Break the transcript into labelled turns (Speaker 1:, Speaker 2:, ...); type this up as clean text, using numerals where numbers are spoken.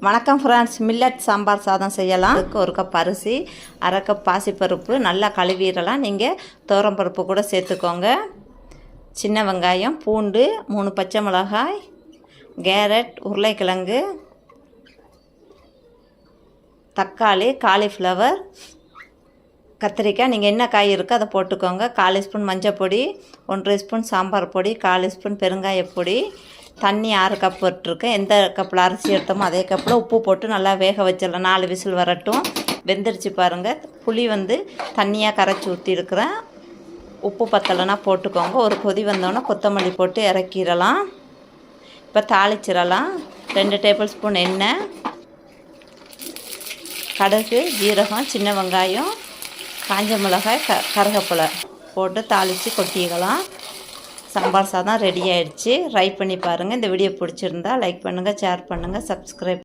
Speaker 1: வணக்கம் friends, millet sambar சாதம் செய்யலாம். அதுக்கு 1 கப் அரிசி, 1/2 கப் பாசிப்பருப்பு நல்லா கழுவிடலாம். நீங்கள் துவரம்பருப்பு கூட சேர்த்துக்கோங்க. சின்ன வெங்காயம், பூண்டு, 3 பச்சை மிளகாய், கேரட், உருளைக்கிழங்கு, தக்காளி, காலிஃப்ளவர், கத்திரிக்காய். நீங்கள் என்ன காய் இருக்கோ அதை போட்டுக்கோங்க. 1/4 ஸ்பூன் மஞ்சள் பொடி, 1 ஸ்பூன் சாம்பார் பொடி, 1/4 ஸ்பூன் பெருங்காயப்பொடி, தண்ணி 6 கப் போட்டிருக்கேன். எந்த கப்பில் அரிசி எடுத்தோமோ அதே கப்பில் உப்பு போட்டு நல்லா வேக வச்சிடலாம். 4 விசில் வரட்டும். வெந்துருச்சு பாருங்கள். புளி தண்ணியாக கரைச்சி ஊற்றிருக்கிறேன். உப்பு பத்தலைன்னா போட்டுக்கோங்க. ஒரு கொதி வந்தோன்னே கொத்தமல்லி போட்டு இறக்கிடலாம். இப்போ தாளிச்சிடலாம். 2 டேபிள் ஸ்பூன் எண்ணெய், கடுகு, ஜீரகம், சின்ன வெங்காயம், காஞ்ச மிளகாய், கருவேப்பிலை போட்டு தாளித்து கொட்டிக்கலாம். சாம்பார் சாதம் ரெடி ஆகிடுச்சு. ட்ரை பண்ணி பாருங்கள். இந்த வீடியோ பிடிச்சிருந்தா லைக் பண்ணுங்கள், ஷேர் பண்ணுங்கள், சப்ஸ்கிரைப்